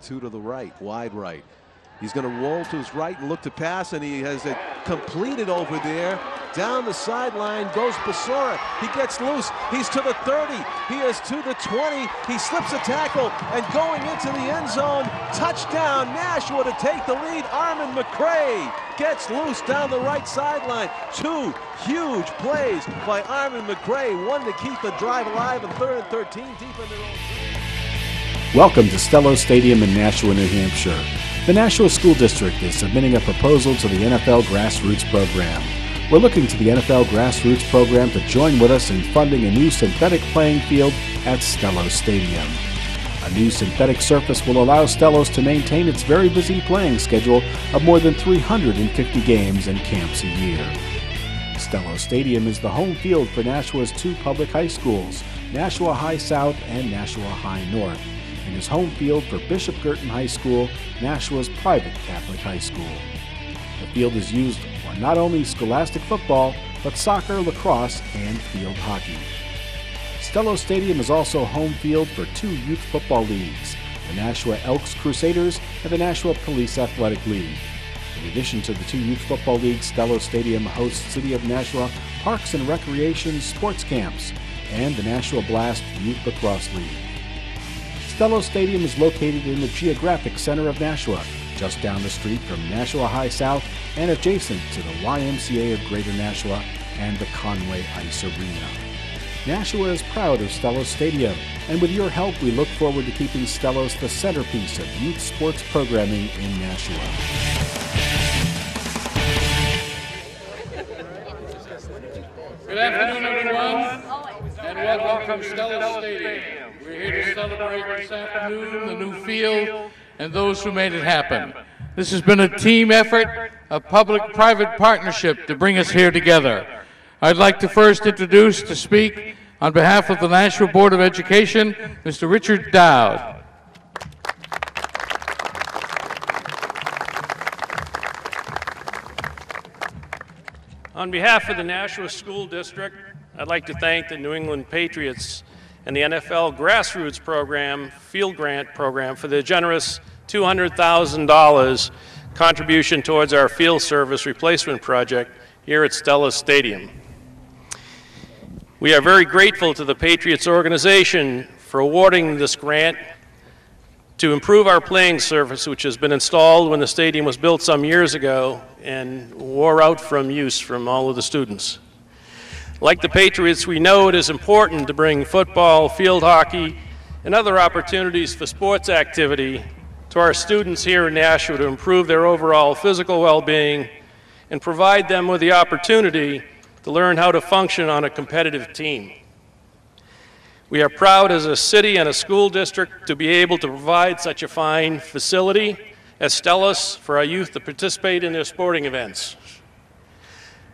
two to the right, wide right. He's going to roll to his right and look to pass, and he has it completed over there. Down the sideline goes Basora. He gets loose. He's to the 30. He is to the 20. He slips a tackle and going into the end zone. Touchdown, Nashua to take the lead. Armin McCray gets loose down the right sideline. Two huge plays by Armin McCray. One to keep the drive alive, and 3rd and 13 deep in their own. Welcome to Stellos Stadium in Nashua, New Hampshire. The Nashua School District is submitting a proposal to the NFL Grassroots program. We're looking to the NFL Grassroots program to join with us in funding a new synthetic playing field at Stellos Stadium. A new synthetic surface will allow Stellos to maintain its very busy playing schedule of more than 350 games and camps a year. Stellos Stadium is the home field for Nashua's two public high schools, Nashua High South and Nashua High North, and is home field for Bishop Girton High School, Nashua's private Catholic high school. The field is used for not only scholastic football, but soccer, lacrosse, and field hockey. Stellos Stadium is also home field for two youth football leagues, the Nashua Elks Crusaders and the Nashua Police Athletic League. In addition to the two youth football leagues, Stellos Stadium hosts City of Nashua Parks and Recreation sports camps and the Nashua Blast Youth Lacrosse League. Stellos Stadium is located in the geographic center of Nashua, just down the street from Nashua High South and adjacent to the YMCA of Greater Nashua and the Conway Ice Arena. Nashua is proud of Stellos Stadium, and with your help, we look forward to keeping Stellos the centerpiece of youth sports programming in Nashua. Good afternoon, everyone, and welcome to Stellos Stadium. We're here to celebrate this afternoon the new field and those who made it happen. This has been a team effort, a public-private partnership to bring us here together. I'd like to first introduce to speak on behalf of the Nashua Board of Education, Mr. Richard Dowd. On behalf of the Nashua School District, I'd like to thank the New England Patriots and the NFL Grassroots program, Field Grant program, for their generous $200,000 contribution towards our field service replacement project here at Stellos Stadium. We are very grateful to the Patriots organization for awarding this grant to improve our playing surface, which has been installed when the stadium was built some years ago and wore out from use from all of the students. Like the Patriots, we know it is important to bring football, field hockey, and other opportunities for sports activity to our students here in Nashua to improve their overall physical well-being and provide them with the opportunity to learn how to function on a competitive team. We are proud as a city and a school district to be able to provide such a fine facility as Stellos for our youth to participate in their sporting events.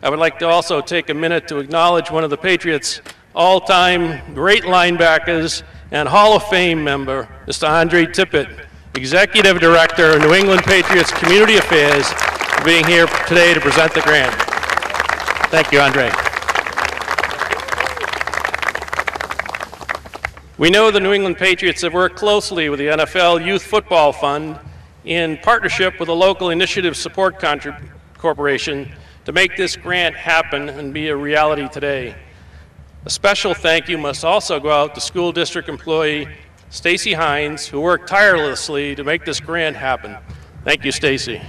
I would like to also take a minute to acknowledge one of the Patriots' all-time great linebackers and Hall of Fame member, Mr. Andre Tippett, Executive Director of New England Patriots Community Affairs, for being here today to present the grant. Thank you, Andre. We know the New England Patriots have worked closely with the NFL Youth Football Fund in partnership with a local initiative support corporation to make this grant happen and be a reality today. A special thank you must also go out to school district employee Stacy Hines, who worked tirelessly to make this grant happen. Thank you, Stacy.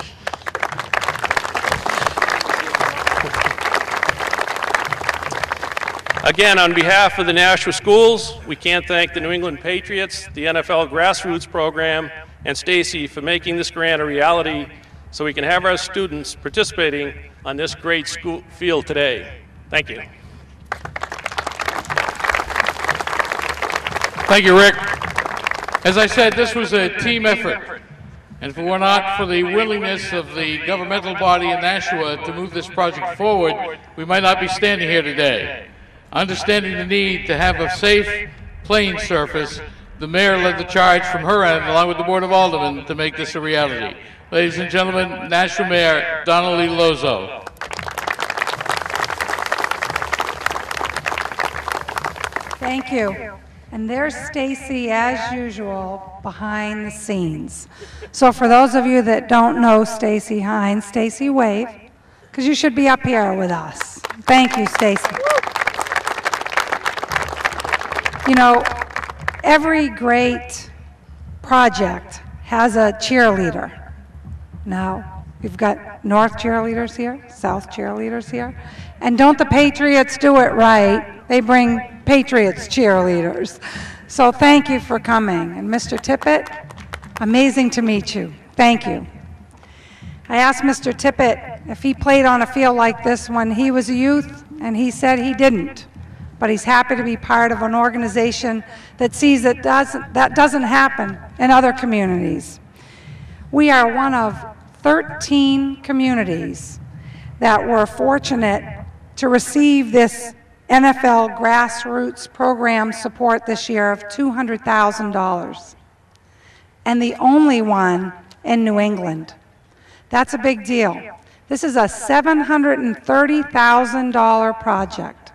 Again, on behalf of the Nashua schools, we can't thank the New England Patriots, the NFL Grassroots program, and Stacy for making this grant a reality so we can have our students participating on this great school field today. Thank you. Thank you, Rick. As I said, this was a team effort. And if it were not for the willingness of the governmental body in Nashua to move this project forward, we might not be standing here today. Understanding the need to have a safe playing surface, the mayor led the charge from her end, along with the Board of Aldermen, to make this a reality. Ladies and gentlemen, Nashua Mayor Donnelly Lozo. Thank you. And there's Stacy, as usual, behind the scenes. So for those of you that don't know Stacy Hines, Stacy, wave, because you should be up here with us. Thank you, Stacy. You know, every great project has a cheerleader. Now, we've got North cheerleaders here, South cheerleaders here. And don't the Patriots do it right? They bring Patriots cheerleaders. So thank you for coming. And Mr. Tippett, amazing to meet you. Thank you. I asked Mr. Tippett if he played on a field like this when he was a youth, and he said he didn't. But he's happy to be part of an organization that sees that doesn't happen in other communities. We are one of 13 communities that were fortunate to receive this NFL Grassroots program support this year of $200,000, and the only one in New England. That's a big deal. This is a $730,000 project.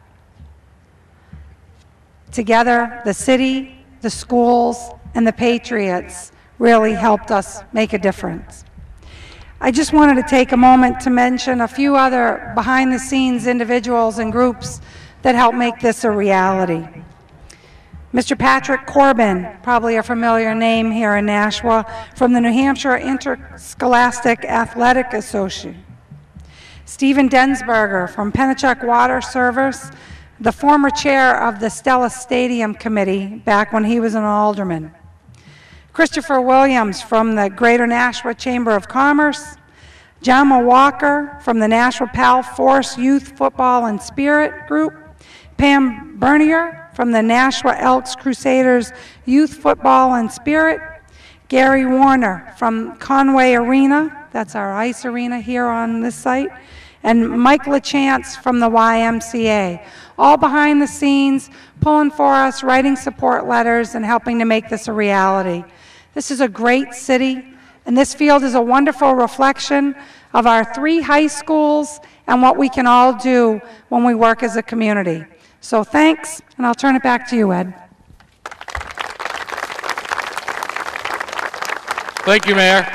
Together, the city, the schools, and the Patriots really helped us make a difference. I just wanted to take a moment to mention a few other behind-the-scenes individuals and groups that helped make this a reality. Mr. Patrick Corbin, probably a familiar name here in Nashua, from the New Hampshire Interscholastic Athletic Association. Stephen Densberger from Pennachuck Water Service, the former chair of the Stellos Stadium Committee back when he was an alderman. Christopher Williams from the Greater Nashua Chamber of Commerce. Jama Walker from the Nashua Pal Force Youth Football and Spirit Group. Pam Bernier from the Nashua Elks Crusaders Youth Football and Spirit. Gary Warner from Conway Arena, that's our ice arena here on this site. And Mike LaChance from the YMCA, all behind the scenes, pulling for us, writing support letters, and helping to make this a reality. This is a great city, and this field is a wonderful reflection of our 3 high schools and what we can all do when we work as a community. So thanks, and I'll turn it back to you, Ed. Thank you, Mayor.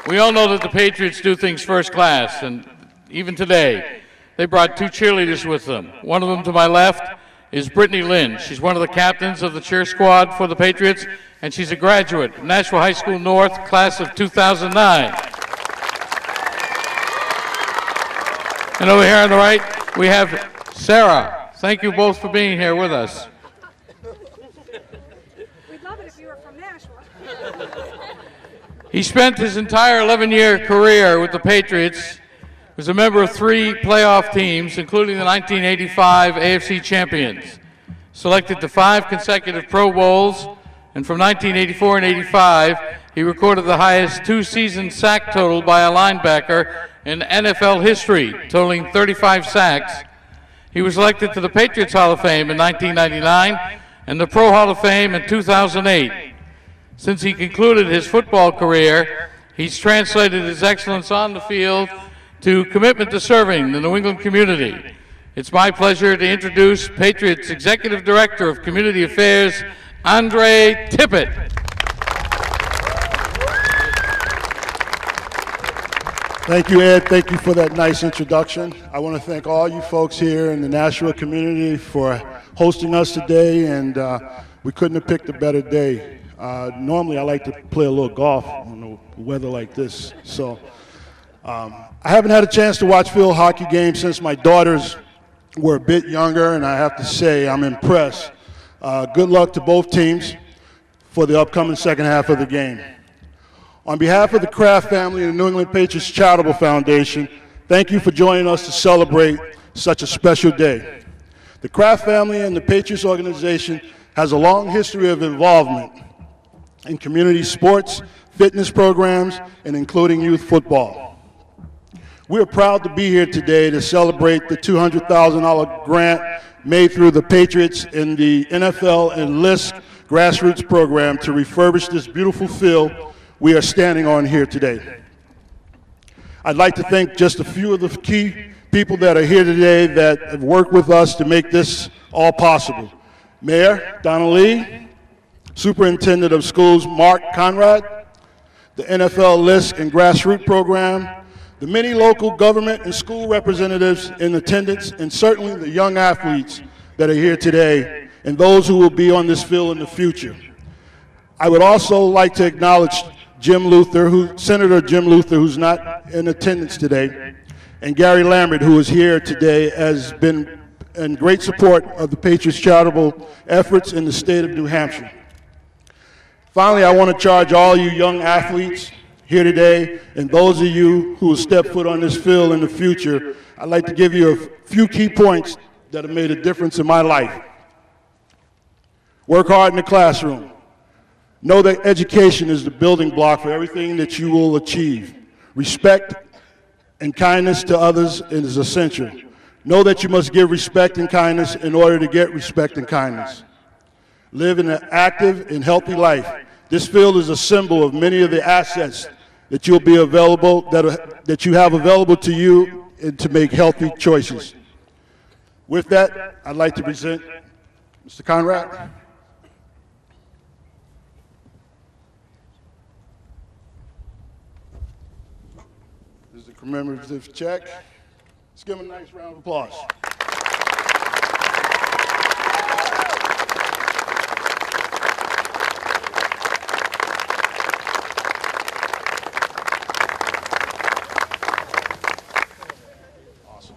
We all know that the Patriots do things first class, and even today, they brought 2 cheerleaders with them. One of them to my left is Britney Lynn. She's one of the captains of the cheer squad for the Patriots, and she's a graduate of Nashua High School North, class of 2009. And over here on the right, we have Sarah. Thank you both for being here with us. We'd love it if you were from Nashua. He spent his entire 11-year career with the Patriots. He was a member of 3 playoff teams, including the 1985 AFC champions. Selected to 5 consecutive Pro Bowls, and from 1984 and 85, he recorded the highest 2-season sack total by a linebacker in NFL history, totaling 35 sacks. He was elected to the Patriots Hall of Fame in 1999 and the Pro Hall of Fame in 2008. Since he concluded his football career, he's translated his excellence on the field to commitment to serving the New England community. It's my pleasure to introduce Patriots Executive Director of Community Affairs, Andre Tippett. Thank you, Ed. Thank you for that nice introduction. I want to thank all you folks here in the Nashua community for hosting us today, and we couldn't have picked a better day. Normally, I like to play a little golf on the weather like this. So I haven't had a chance to watch field hockey games since my daughters were a bit younger, and I have to say I'm impressed. Good luck to both teams for the upcoming second half of the game. On behalf of the Kraft family and the New England Patriots Charitable Foundation, thank you for joining us to celebrate such a special day. The Kraft family and the Patriots organization has a long history of involvement in community sports, fitness programs, and including youth football. We are proud to be here today to celebrate the $200,000 grant made through the Patriots in the NFL and LISC Grassroots program to refurbish this beautiful field we are standing on here today. I'd like to thank just a few of the key people that are here today that have worked with us to make this all possible. Mayor Donald Lee, Superintendent of Schools Mark Conrad, the NFL LISC and Grassroots program, the many local government and school representatives in attendance, and certainly the young athletes that are here today, and those who will be on this field in the future. I would also like to acknowledge Senator Jim Luther, who's not in attendance today, and Gary Lambert, who is here today, has been in great support of the Patriots charitable efforts in the state of New Hampshire. Finally, I want to charge all you young athletes here today, and those of you who will step foot on this field in the future, I'd like to give you a few key points that have made a difference in my life. Work hard in the classroom. Know that education is the building block for everything that you will achieve. Respect and kindness to others is essential. Know that you must give respect and kindness in order to get respect and kindness. Live an active and healthy life. This field is a symbol of many of the assets that you'll be available, that you have available to you and to make healthy choices. With that, I'd like to present Mr. Conrad. This is a commemorative check. Let's give him a nice round of applause. Awesome.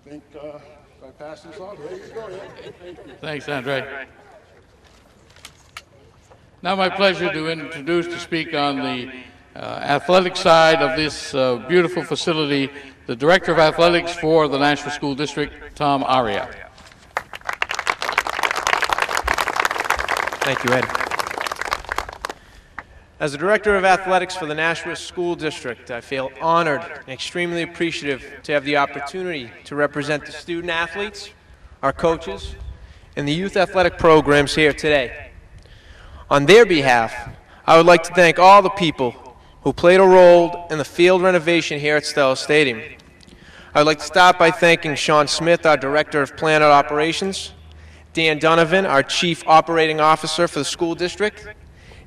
I think if I pass this on, there you go. Thank you. Thanks, Andre. Now my pleasure to introduce to speak on the athletic side of this beautiful facility, the Director of Athletics for the Nashua School District, Tom Aria. Thank you, Ed. As the Director of Athletics for the Nashua School District, I feel honored and extremely appreciative to have the opportunity to represent the student athletes, our coaches, and the youth athletic programs here today. On their behalf, I would like to thank all the people who played a role in the field renovation here at Stellos Stadium. I would like to start by thanking Sean Smith, our Director of Plant Operations, Dan Donovan, our Chief Operating Officer for the school district,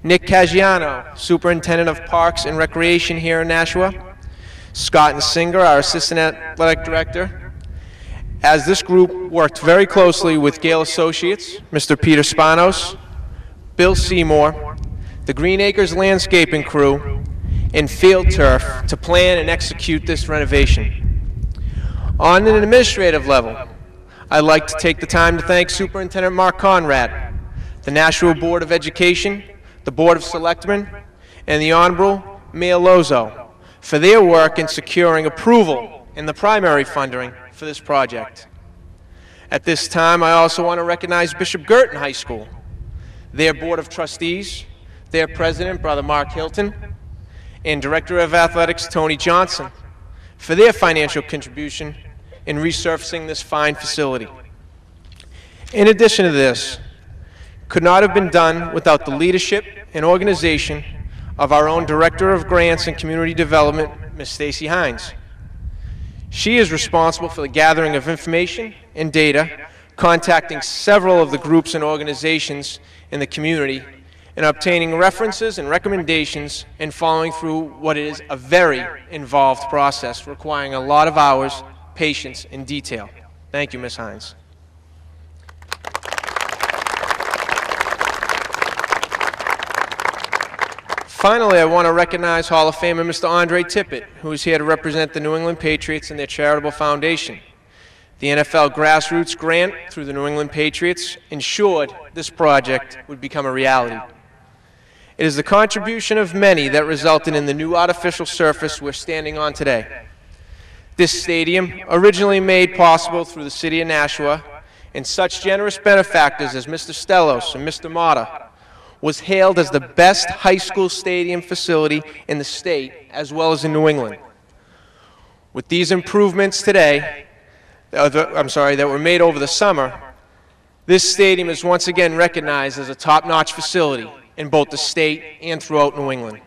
Nick Caggiano, Superintendent of Parks and Recreation here in Nashua, Scott and Singer, our Assistant Athletic Director, as this group worked very closely with Gale Associates, Mr. Peter Spanos, Bill Seymour, the Green Acres Landscaping Crew, and Field Turf to plan and execute this renovation. On an administrative level, I'd like to take the time to thank Superintendent Mark Conrad, the Nashua Board of Education, the Board of Selectmen, and the Honorable Mayor Lozo for their work in securing approval in the primary funding for this project. At this time, I also want to recognize Bishop Girton High School, their Board of Trustees, their President, Brother Mark Hilton, and Director of Athletics, Tony Johnson, for their financial contribution in resurfacing this fine facility. In addition to this, could not have been done without the leadership and organization of our own Director of Grants and Community Development, Ms. Stacy Hines. She is responsible for the gathering of information and data, contacting several of the groups and organizations in the community, and obtaining references and recommendations and following through what is a very involved process requiring a lot of hours, patience, and detail. Thank you, Ms. Hines. Finally, I want to recognize Hall of Famer Mr. Andre Tippett, who is here to represent the New England Patriots and their charitable foundation. The NFL Grassroots grant through the New England Patriots ensured this project would become a reality. It is the contribution of many that resulted in the new artificial surface we're standing on today. This stadium, originally made possible through the city of Nashua and such generous benefactors as Mr. Stellos and Mr. Mata, was hailed as the best high school stadium facility in the state as well as in New England. With these improvements today, that were made over the summer, this stadium is once again recognized as a top-notch facility in both the state and throughout New England.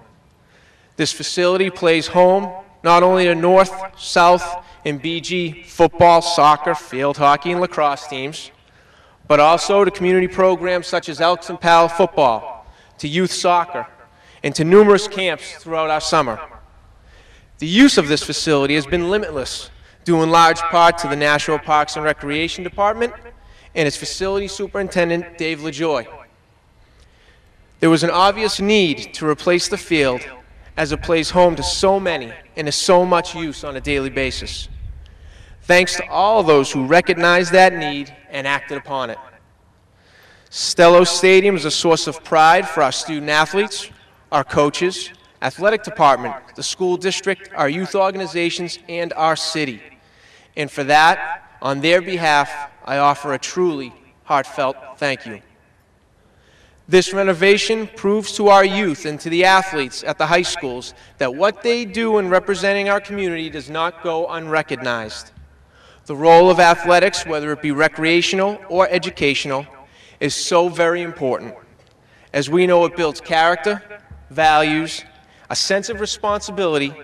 This facility plays home not only to North, South, and BG football, soccer, field hockey, and lacrosse teams, but also to community programs such as Elks and Pal football, to youth soccer, and to numerous camps throughout our summer. The use of this facility has been limitless, due in large part to the Nashua Parks and Recreation Department and its facility superintendent, Dave LaJoy. There was an obvious need to replace the field as it plays home to so many and is so much use on a daily basis. Thanks to all those who recognized that need and acted upon it. Stellos Stadium is a source of pride for our student athletes, our coaches, athletic department, the school district, our youth organizations, and our city. And for that, on their behalf, I offer a truly heartfelt thank you. This renovation proves to our youth and to the athletes at the high schools that what they do in representing our community does not go unrecognized. The role of athletics, whether it be recreational or educational, is so very important, as we know it builds character, values, a sense of responsibility,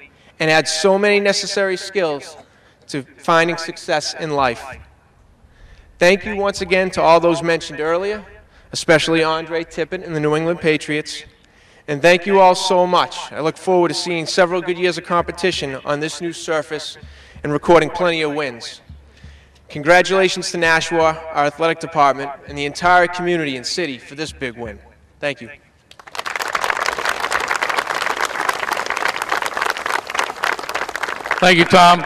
and adds so many necessary skills to finding success in life. Thank you once again to all those mentioned earlier, especially Andre Tippett and the New England Patriots, and thank you all so much. I look forward to seeing several good years of competition on this new surface and recording plenty of wins. Congratulations to Nashua, our athletic department, and the entire community and city for this big win. Thank you. Thank you, Tom.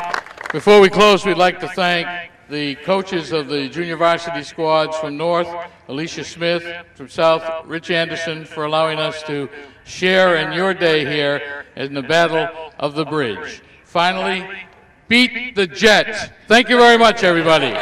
Before we close, we'd like to thank the coaches of the junior varsity squads from North, Alicia Smith, from South, Rich Anderson, for allowing us to share in your day here in the Battle of the Bridge. Finally, beat the Jets. Thank you very much, everybody.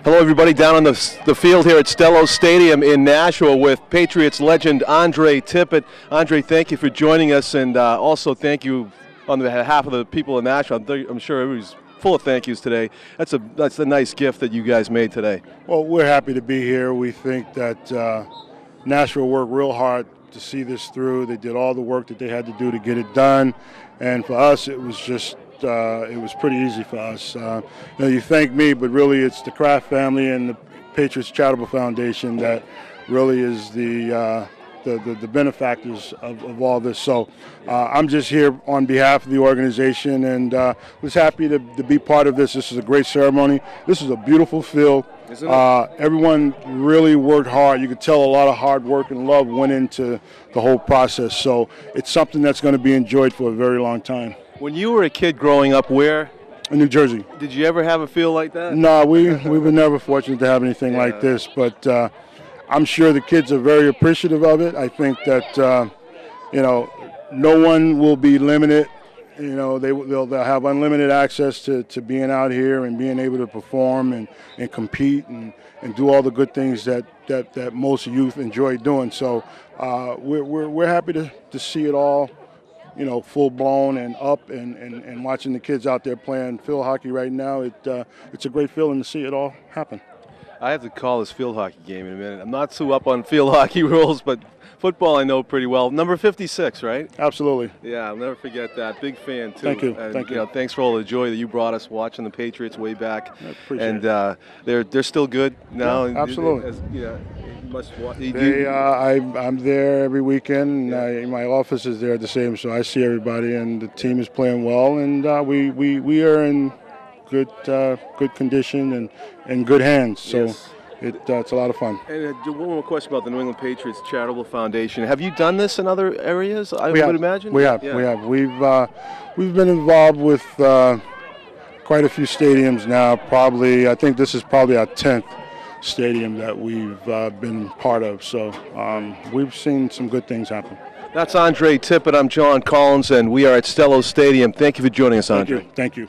Hello, everybody, down on the field here at Stellos Stadium in Nashua with Patriots legend Andre Tippett. Andre, thank you for joining us, and also thank you on behalf of the people in Nashua. I'm sure everybody's full of thank yous today. That's a nice gift that you guys made today. Well, we're happy to be here. We think that Nashua worked real hard to see this through. They did all the work that they had to do to get it done, and for us, it was just it was pretty easy for us. You thank me, but really it's the Kraft family and the Patriots Charitable Foundation that really is the benefactors of all this. So I'm just here on behalf of the organization, and was happy to be part of this. This is a great ceremony. This is a beautiful field. Isn't it? Everyone really worked hard. You could tell a lot of hard work and love went into the whole process. So it's something that's going to be enjoyed for a very long time. When you were a kid growing up, where? In New Jersey. Did you ever have a field like that? No, we were never fortunate to have anything like this, but I'm sure the kids are very appreciative of it. I think that, no one will be limited. They'll have unlimited access to being out here and being able to perform and compete and do all the good things that most youth enjoy doing. So we're happy to see it all, full blown and up and watching the kids out there playing field hockey right now. It's a great feeling to see it all happen. I have to call this field hockey game in a minute. I'm not too up on field hockey rules, but football I know pretty well. Number 56, right? Absolutely. Yeah, I'll never forget that. Big fan, too. Thank you. And, Thank you. Thanks for all the joy that you brought us watching the Patriots way back. I appreciate it. They're still good now. Yeah, absolutely. I'm there every weekend. And my office is there the same, so I see everybody, and the team is playing well, and we are in good condition and good hands. So. Yes. It's a lot of fun. And one more question about the New England Patriots Charitable Foundation. Have you done this in other areas, I would imagine? We have. We've been involved with quite a few stadiums now. I think this is probably our 10th stadium that we've been part of. So we've seen some good things happen. That's Andre Tippett. I'm John Collins, and we are at Stellos Stadium. Thank you for joining us, Andre. Thank you.